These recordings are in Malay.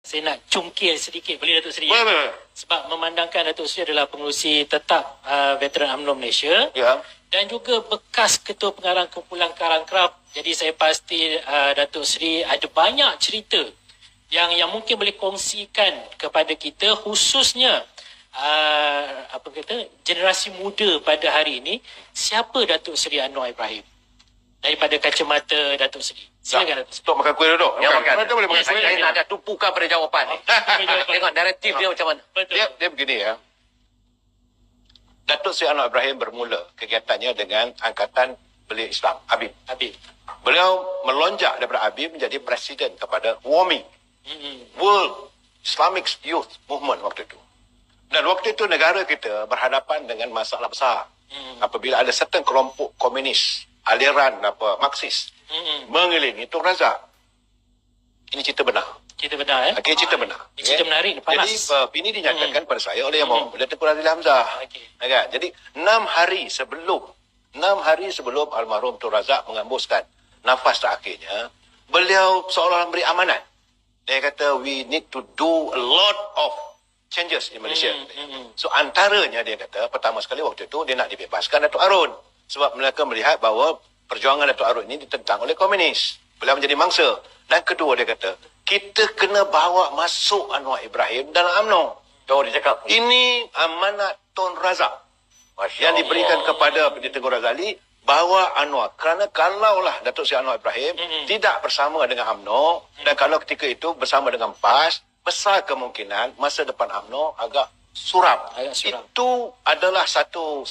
Saya nak cungkil sedikit, boleh Datuk Seri? Boleh. Sebab memandangkan Datuk Seri adalah pengerusi tetap veteran UMNO Malaysia. Ya. Dan juga bekas Ketua Pengarang Kumpulan Karang Kraf. Jadi saya pasti Datuk Seri ada banyak cerita yang mungkin boleh kongsikan kepada kita, khususnya generasi muda pada hari ini. Siapa Datuk Seri Anwar Ibrahim? Daripada kacamata Datuk Seri. Silakan Datuk Seri. Tok makan kuih dulu. Ya, makan. Kita boleh makan kuih. Saya nak ada tumpukan pada jawapan ni. Tengok naratif dia macam mana. Betul. Dia begini ya. Datuk Seri Anwar Ibrahim bermula kegiatannya dengan Angkatan Belia Islam, ABIM. Habib. Beliau melonjak daripada ABIM menjadi presiden kepada WAMI, World Islamic Youth Movement waktu itu. Dan waktu itu negara kita berhadapan dengan masalah besar. Apabila ada certain kelompok komunis, aliran Marxis, mengelilingi Tun Razak. Ini cerita benar. Cerita benar Okey, cerita benar. Ini cerita menarik, panas. Jadi ini dinyatakan pada saya oleh Yang Maha Mulia Tengku Razak Hamzah. Okey. Kan? Jadi 6 hari sebelum almarhum Tun Razak mengembuskan nafas terakhirnya, beliau seolah memberi amanat. Dia kata we need to do a lot of changes di Malaysia. So antaranya dia kata pertama sekali waktu itu dia nak dibebaskan Datuk Harun, sebab mereka melihat bahawa perjuangan Datuk Harun ini ditentang oleh komunis. Beliau menjadi mangsa. Dan kedua dia kata, kita kena bawa masuk Anwar Ibrahim dalam UMNO. Dia cakap Ini amanat Tun Razak yang diberikan kepada Pendeta Tengku Razali, bawa Anwar. Kerana kalaulah Datuk Seri Anwar Ibrahim tidak bersama dengan UMNO, dan kalau ketika itu bersama dengan PAS, besar kemungkinan masa depan UMNO agak suram. Itu adalah satu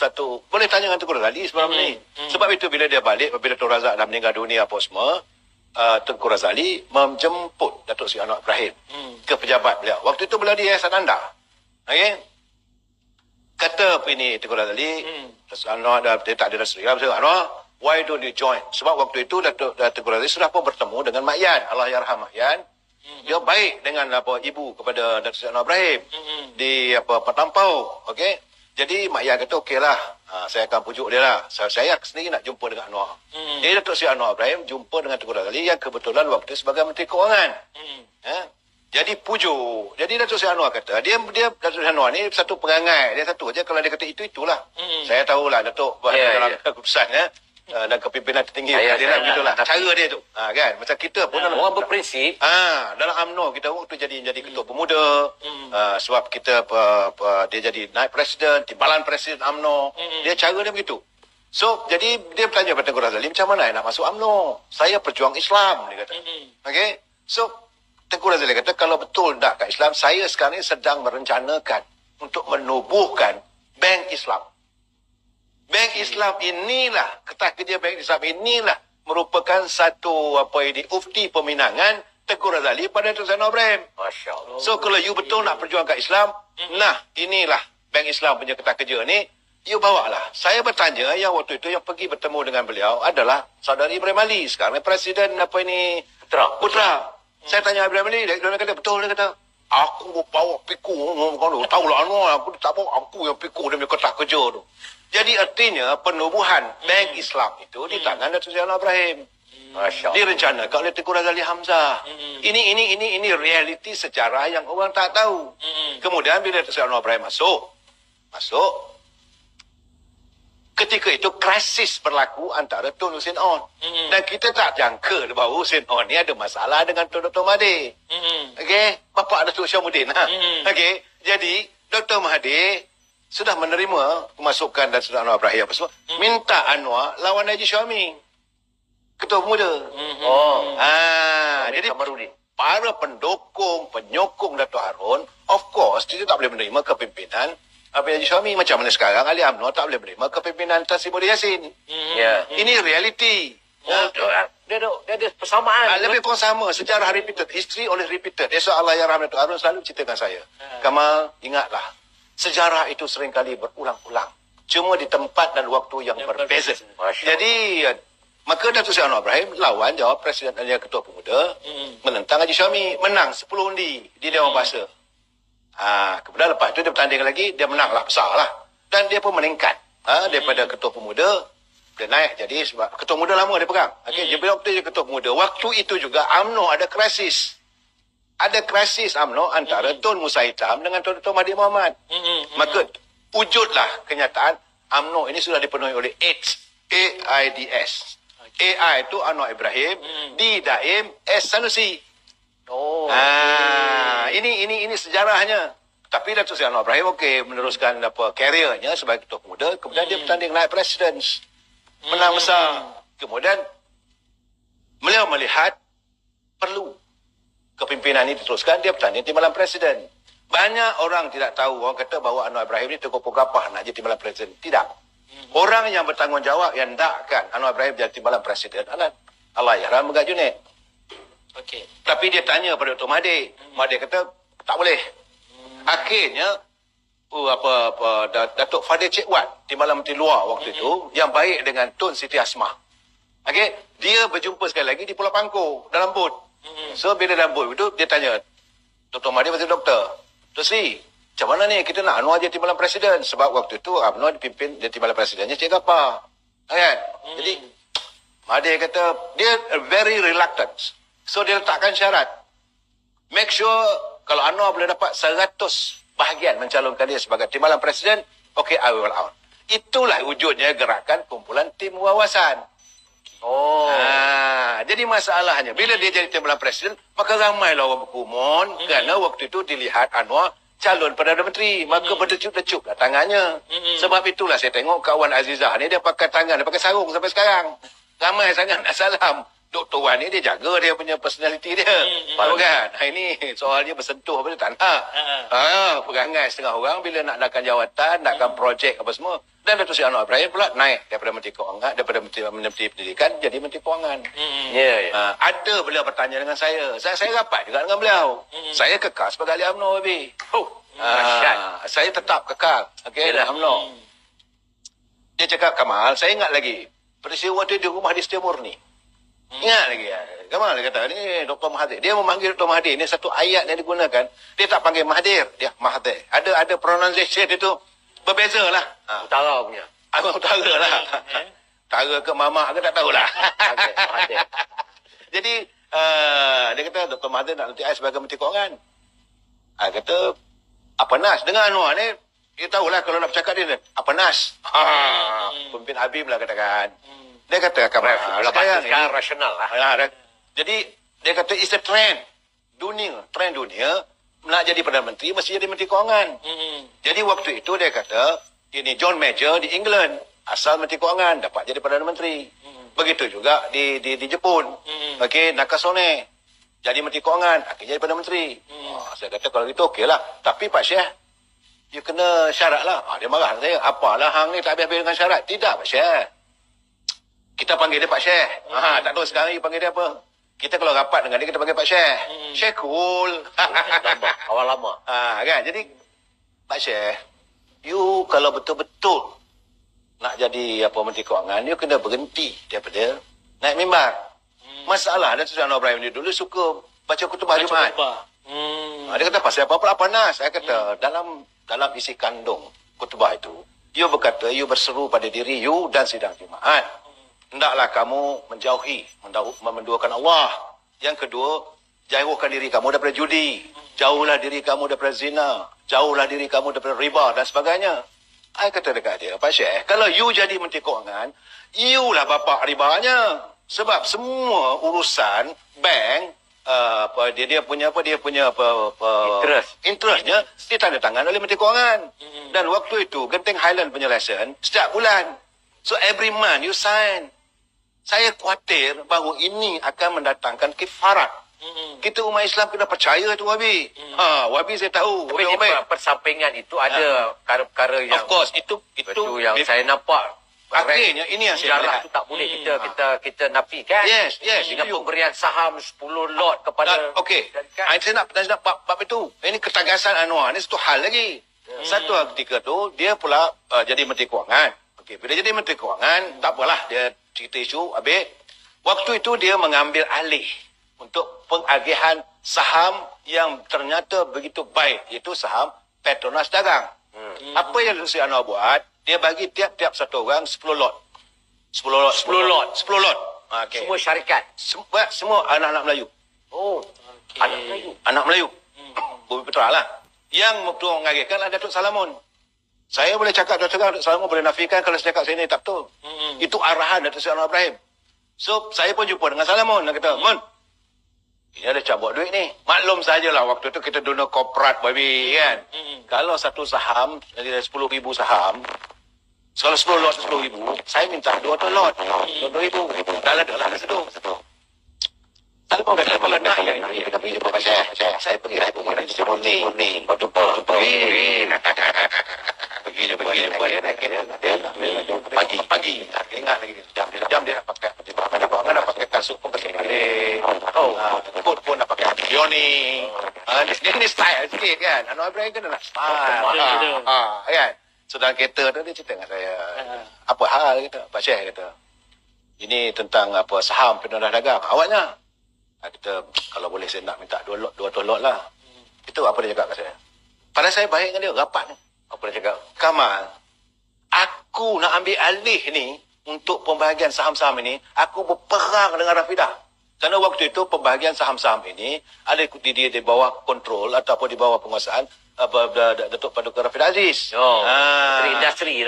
boleh tanya dengan Tengku Razali sebenarnya ni. Sebab itu bila dia balik, apabila Tun Razak dah meninggal dunia apa semua, Tengku Razali menjemput Datuk Seri Anwar Ibrahim ke pejabat beliau. Waktu itu beliau di Yayasan Anda. Okey. Kata ini Tengku Razali, Anwar dia tak ada Seri. Anwar, why don't you join? Sebab waktu itu Tengku Razali sudah pun bertemu dengan Mak Yan, Allah yarham Mak Yan. Dia baik dengan ibu kepada Datuk Seri Anwar Ibrahim di Petampau. Okey. Jadi Mak Yan kata okeylah, saya akan pujuk dia lah. Saya sendiri nak jumpa dengan Anwar. Jadi Datuk Seri Anwar Ibrahim jumpa dengan Tengku Razali yang kebetulan waktu sebagai Menteri Kewangan. Jadi pujuk. Jadi Datuk Seri Anwar kata, dia Datuk Seri Anwar ni satu perangai. Dia satu aja, kalau dia kata itulah. Saya tahulah Datuk buat dalam keputusan dan kepimpinan tertinggi. Dia lah begitulah. Cara dia tu. Kan? Macam kita pun dalam orang berprinsip. dalam UMNO kita waktu jadi ketua pemuda. Sebab kita dia jadi naib presiden, timbalan presiden UMNO. Dia cara dia begitu. So, jadi dia bertanya pada Tengku Razali, macam mana nak masuk UMNO? Saya perjuang Islam, dia kata. Okey. So, Tengku Razali kata, kalau betul nak kat Islam, saya sekarang ni sedang merencanakan untuk menubuhkan Bank Islam. Bank Islam inilah, ketah kerja Bank Islam inilah merupakan satu ufti peminangan Tengku Razali pada Datuk Seri Anwar Ibrahim. Masya Allah. So kalau you betul nak perjuang kat Islam, nah inilah Bank Islam punya ketah kerja ni, you bawa lah. Saya bertanya yang waktu itu yang pergi bertemu dengan beliau adalah Saudari Ibrahim Ali, sekarang ni Presiden Putra. Saya tanya Ibrahim Ali, dia kata betul, dia kata aku bawa pikul, tahu lah Anwar, aku tak bawa, aku yang pikul dia punya ketah kerja tu. Jadi artinya penubuhan Bank Islam itu di tangan Datuk Seri Anwar Ibrahim. Direncanakan oleh Tengku Razak Hamzah. Ini realiti sejarah yang orang tak tahu. Kemudian bila Datuk Seri Anwar Ibrahim masuk, ketika itu krisis berlaku antara Tun Hussein On. Dan kita tak jangka bahawa Hussein On ni ada masalah dengan Tun Dr. Mahathir. Okey, bapa Datuk Syamudin. Okey, jadi Dr. Mahathir sudah menerima pemasukan dan Datuk Anwar Ibrahim apa semua. Minta Anwar lawan Haji Syami, Ketua Pemuda. Jadi para pendukung, penyokong Datuk Harun, of course, dia tak boleh menerima kepimpinan Haji Syami. Macam mana sekarang ahli UMNO tak boleh menerima kepimpinan Tan Sri Muhyiddin Yassin. Ini realiti. Dia ada persamaan. Lebih kurang sama. Sejarah repeated. History oleh repeated. Esok Allah ya Datuk Harun selalu ceritakan saya. Kamal, ingatlah. Sejarah itu seringkali berulang-ulang. Cuma di tempat dan waktu yang berbeza. Jadi, maka Datuk Seri Anwar Ibrahim lawan jawab Presiden dan Ketua Pemuda menentang Haji Syami. Menang 10 undi di Dewan Bahasa. Kemudian lepas itu dia bertanding lagi, dia menanglah besar lah. Dan dia pun meningkat. Daripada Ketua Pemuda, dia naik jadi sebab Ketua Pemuda lama dia pegang. Dia waktu dia Ketua Pemuda. Waktu itu juga UMNO ada krisis. ada krisis UMNO antara Tun Musa Hitam dengan Dr. Mahathir Mohamad. Maka wujudlah kenyataan UMNO ini sudah dipenuhi oleh AIDS. AI itu Anwar Ibrahim, D Daim, S Sanusi. Ini sejarahnya. Tapi Datuk Seri Anwar Ibrahim meneruskan kariernya sebagai ketua pemuda, kemudian dia bertanding naik presiden. Menang besar. Kemudian beliau melihat perlu kepimpinan ini diteruskan, dia bertanding timbalan presiden. Banyak orang tidak tahu, orang kata bahawa Anwar Ibrahim ini tokoh pegapah nak jadi timbalan presiden. Tidak. Orang yang bertanggungjawab yang hendakkan Anwar Ibrahim jadi timbalan presiden adalah Allahyarham Megat Junid. Tapi dia tanya pada Dr. Mahathir. Mahathir kata tak boleh. Akhirnya Datuk Fadil Cik Wat, timbalan menteri luar waktu itu, yang baik dengan Tun Siti Asmah. Dia berjumpa sekali lagi di Pulau Pangkor dalam bot. So bila dalam bot itu dia tanya Dr. Mahathir kata, Dr. Sri, macam mana ni kita nak Anwar jadi timbalan presiden? Sebab waktu itu UMNO dipimpin jadi timbalan presidennya Cik Gapar. Jadi Mahathir kata dia very reluctant. So dia letakkan syarat. Make sure kalau Anwar boleh dapat 100 bahagian mencalonkan dia sebagai timbalan presiden, I will out. Itulah wujudnya gerakan kumpulan tim wawasan. Jadi masalahnya bila dia jadi timbalan presiden, maka ramailah orang berkumun kerana waktu itu dilihat Anwar calon Perdana Menteri, maka berdecup-decup lah tangannya. Sebab itulah saya tengok kawan Azizah ni dia pakai tangan, dia pakai sarung sampai sekarang. Ramai sangat nak salam. Dr. Wan ni dia jaga dia punya personality dia. Faham kan? Ini soalnya bersentuh apa dia tak nak. Perangai setengah orang bila nak nakkan jawatan, nakkan projek apa semua. Dan Datuk Seri Anwar Ibrahim pula naik daripada Menteri Kewangan, daripada Menteri Pendidikan jadi Menteri Kewangan. Ada beliau bertanya dengan saya. Saya rapat juga dengan beliau. Saya kekal sebagai ahli UMNO. Saya tetap kekal dalam UMNO. Dia cakap, Kamal, saya ingat lagi peristiwa itu di rumah di Setia Murni. Ingat lagi. Kamal dia kata, ni Dr. Mahathir. Dia memanggil Dr. Mahathir. Ini satu ayat yang digunakan. Dia tak panggil Mahathir. Dia Mahathir. Ada pronunciation itu berbeza lah. Utara punya. Utara lah. Utara ke mamak ke tak tahulah. Jadi, dia kata Dr. Mahathir nak lantik saya sebagai Menteri Kewangan. Kata, apa nas? Dengan Anwar ni, dia tahulah kalau nak bercakap dia. Apa nas? Pemimpin Habib lah katakan. Dia kata sekarang rasional lah. Jadi dia kata it's a trend dunia nak jadi Perdana Menteri mesti jadi Menteri Kewangan. Jadi waktu itu dia kata ini John Major di England asal Menteri Kewangan dapat jadi Perdana Menteri. Begitu juga di Jepun. Nakasone jadi Menteri Kewangan akhirnya jadi Perdana Menteri. Saya kata kalau gitu okeylah. Tapi Pak Syekh dia kena syarat lah. Dia marah saya. Apalah hang ni tak habis-habis dengan syarat. Tidak Pak Syekh. Kita panggil dia Pak Syekh. Tak tahu sekarang panggil dia apa. Kita kalau rapat dengan dia, kita panggil Pak Syekh. Syekhul. Awal lama. Kan? Jadi, Pak Syekh, you kalau betul-betul nak jadi Menteri Kewangan, you kena berhenti daripada naik mimbar. Masalah Datuk Seri Anwar Ibrahim ni dulu suka baca khutbah Jumaat. Dia kata, pasal apa panas? Saya kata, dalam isi kandung khutbah itu, you berkata, you berseru pada diri you dan sidang Jumaat. Hendaklah kamu menjauhi, menduakan Allah. Yang kedua, jauhkan diri kamu daripada judi. Jauhlah diri kamu daripada zina. Jauhlah diri kamu daripada riba dan sebagainya. Saya kata dekat dia, Pak Syekh, kalau you jadi Menteri Kewangan, you lah bapak ribanya. Sebab semua urusan bank, dia punya interestnya ditandatangan oleh Menteri Kewangan. Dan waktu itu, Genting Highland penyelesaian setiap bulan. So every month you sign. Saya khawatir bahawa ini akan mendatangkan kifarat. Kita umat Islam kena percaya tu Wabi. Wabi saya tahu. Tapi di persampingan itu ada perkara-perkara yang... Of course, itu yang saya nampak. Akhirnya ini yang saya lihat. Itu tak boleh kita nafikan. Yes. Dengan pemberian saham 10 lot kepada... Saya nak bab itu. Ini ketagasan Anwar. Ini satu hal lagi. Satu ketika tu, dia pula jadi Menteri Kewangan. Bila jadi Menteri Kewangan, tak apalah dia cerita isu habis. Waktu itu dia mengambil alih untuk pengagihan saham yang ternyata begitu baik, iaitu saham Petronas Dagang. Apa yang Datuk Seri Anwar buat, dia bagi tiap-tiap satu orang 10 lot. 10 lot. Semua syarikat. Semua anak-anak Melayu. Anak Melayu. Bumi Putra lah. Yang betul mengagetkan adalah Datuk Salamun. Saya boleh cakap Datuk Salamun boleh nafikan kalau saya cakap saya ni tak betul. Itu arahan Datuk Seri Anwar Ibrahim. So, saya pun jumpa dengan Salamun. Dia kata, Mun, ini ada cabut duit ni. Maklum sajalah waktu tu kita dona korporat, baby, kan. Kalau satu saham, dari 10,000 saham, kalau 10 lot 10,000, saya minta 2 lot. 2,000. Dah ada lah kat situ. Salamun kata, kalau nak yang ini, kita pergi jumpa pasal. Saya pergi nanti semua ni. Pergi jumpa dia. Pagi. Ingat lagi. Jam dia nak pakai. Mana pakai kasut pun pakai balik. Kot pun nak pakai Dioni. Dia ni style sikit kan. Anwar Ibrahim kan nak style. Kan. So dalam kereta tu dia cerita dengan saya. Apa hal kata. Pak Syekh kata. Ini tentang apa saham penonah dagang. Awaknya. Kita kalau boleh saya nak minta 2 lot lah. Itu apa dia cakap kat saya. Pada saya baik dengan dia. Rapat ni. Apa dia cakap. Kamal. Aku nak ambil alih ni. Untuk pembahagian saham-saham ini, aku berperang dengan Rafidah. Kerana waktu itu pembahagian saham-saham ini ada di bawah kontrol ataupun di bawah penguasaan Datuk Paduka Rafidah Aziz. Industri.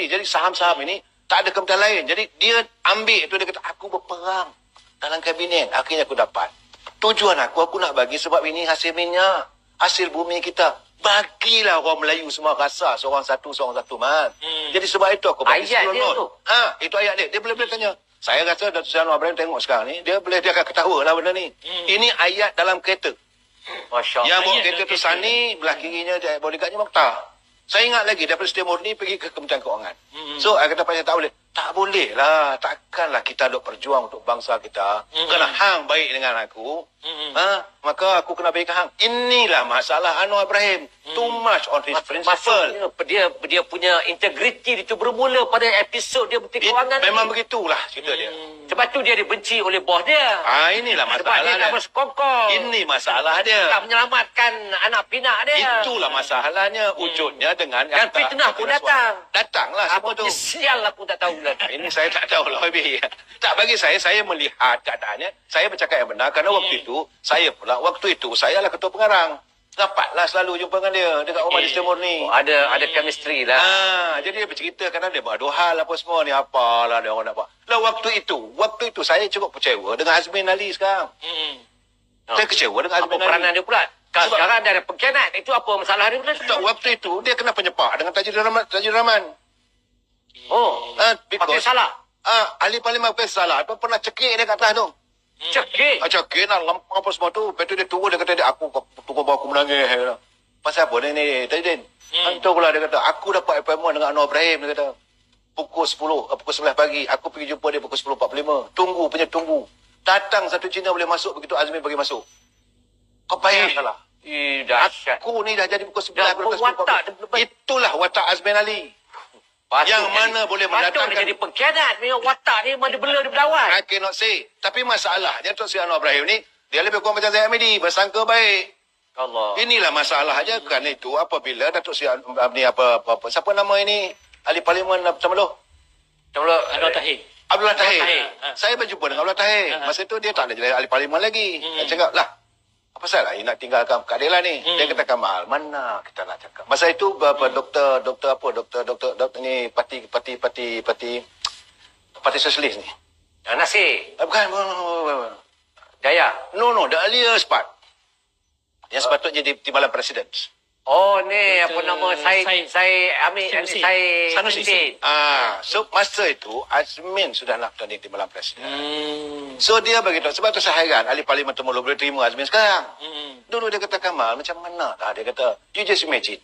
Jadi saham-saham ini tak ada kementerian lain. Jadi dia ambil itu, dia kata aku berperang dalam kabinet. Akhirnya aku dapat. Tujuan aku nak bagi sebab ini hasil minyak. Hasil bumi kita. Bagilah orang Melayu semua rasa seorang satu man. Jadi sebab itu aku bagi ayat 10 lot. Itu ayat dia. Dia boleh tanya. Saya rasa Datuk Seri Anwar Ibrahim tengok sekarang ni, dia akan ketawa lah benda ni. Ini ayat dalam kereta. Masya Allah. Yang bawa kereta tu Sani, belah kirinya bodyguardnya Mokhtar. Saya ingat lagi daripada Seri Murni pergi ke Kementerian Keuangan. So, saya kata saya tak boleh. Tak boleh lah. Takkanlah kita duk berjuang untuk bangsa kita. Kerana hang baik dengan aku. Maka aku kena baik hang. Inilah masalah Anwar Ibrahim. Too much on his principle. Dia punya integriti itu bermula pada episod dia Menteri Kewangan. Memang begitulah cerita dia. Sebab tu dia dibenci oleh bos dia. Inilah Sebab masalah dia dia. tak bersekongkol. Ini masalah dia. Tak menyelamatkan anak pinak dia. Itulah masalahnya. Wujudnya dengan... Dan fitnah pun datang. Datanglah semua tu. Sial aku tak tahu lah. Ini saya tak tahu lah. Tak, bagi saya melihat keadaannya. Saya bercakap yang benar. Kerana waktu itu, saya adalah ketua pengarang. Rapatlah selalu jumpa dengan dia dekat rumah di Timur ni. Ada chemistry lah. Jadi dia bercerita kerana dia buat 2 hal apa semua ni. Apalah dia orang nak buat. Lah waktu itu saya cukup kecewa dengan Azmin Ali sekarang. Saya kecewa dengan Azmin Ali. Apa peranan dia pula? Sekarang dia ada pengkhianat. Itu apa masalah dia pula? Waktu itu dia kena penyepak dengan Tajir Rahman. Pakai salah. Ahli Parlimen pakai salah. Apa pernah cekik dia kat atas tu. Cekik. Cekik nak lempang apa semua tu. Lepas tu dia turun, dia kata aku bawa aku menangis. Pasal apa ni Tajidin? Itu pula dia kata, aku dapat appointment dengan Anwar Ibrahim. Dia kata, pukul 11 pagi. Aku pergi jumpa dia pukul 10.45. Tunggu. Datang satu Cina boleh masuk, begitu Azmin bagi masuk. Kau payah salah. Dahsyat. Aku ni dah jadi pukul 11. Itulah watak Azmin Ali. Yang mana boleh mendatangkan... Patut dia jadi pengkhianat. Watak ni memang dia bela daripada awal. I cannot say. Tapi masalahnya Datuk Seri Anwar Ibrahim ni, dia lebih kurang macam Zaid Hamidi. Bersangka baik. Allah. Inilah masalahnya. Kerana itu apabila Datuk Seri ni apa. Siapa nama ini? Ahli Parlimen macam mana? Abdullah Tahir. Saya berjumpa dengan Abdullah Tahir. Masa itu dia tak ada jadi ahli Parlimen lagi. Saya cakap, lah. Apa salah nak tinggalkan keadilan ni? Dia kata, Kamal, mana kita nak cakap? Masa itu doktor ni parti sosialis ni. Nasir. Bukan. Daya. No, the earliest part. Yang sepatutnya di Timbalan Presiden. Ni apa nama Sanusi. So masa itu Azmin sudah nak tanding Timbalan Presiden. So dia beritahu, sebab tu saya heran ahli Parlimen Temerloh boleh terima Azmin sekarang. Dulu dia kata, Kamal, macam mana lah? Dia kata, you just imagine.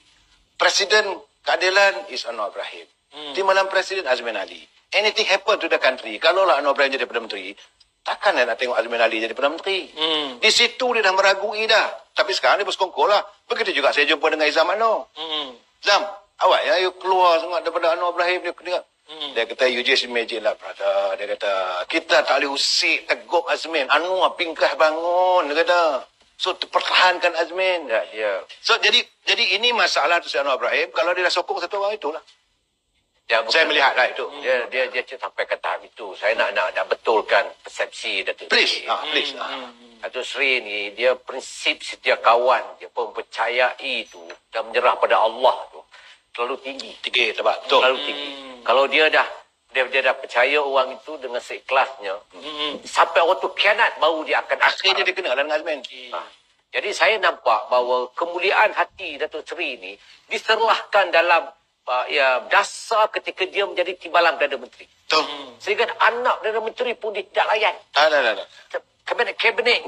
Presiden keadilan is Anwar Ibrahim. Timbalan Presiden Azmin Ali. Anything happen to the country, kalau lah Anwar Ibrahim jadi Perdana Menteri, takkan dia nak tengok Azmin Ali jadi Perdana Menteri. Di situ dia dah meragui dah. Tapi sekarang dia bersekongkol lah. Begitu juga saya jumpa dengan Izam Anwar. Zam, awak ya, you keluar sangat daripada Anwar Ibrahim. Dia kata, you just imagine lah, brother. Dia kata, kita tak boleh usik tegup Azmin. Anwar pingkah bangun. Dia kata, so pertahankan Azmin. So jadi ini masalah tu Anwar Ibrahim. Kalau dia dah sokong satu orang, itulah. Saya melihatlah itu. Dia sampai ke tahap itu. Saya nak betulkan persepsi Datuk Please. Sri. Please. Datuk Sri ni dia prinsip setia kawan, dia mempercayai itu dan menyerah pada Allah tu terlalu tinggi. Tinggi, tepat. Betul. Terlalu tinggi. Kalau dia dah percaya orang itu dengan seikhlasnya, sampai orang tu khianat baru dia akan Akhirnya dia kena dengan Azmin. Jadi saya nampak bahawa kemuliaan hati Datuk Seri ni diserlahkan dalam dasar ketika dia menjadi timbalan Perdana Menteri. Betul. Sehingga anak Perdana Menteri pun dia tidak layan. Tak. Kabinet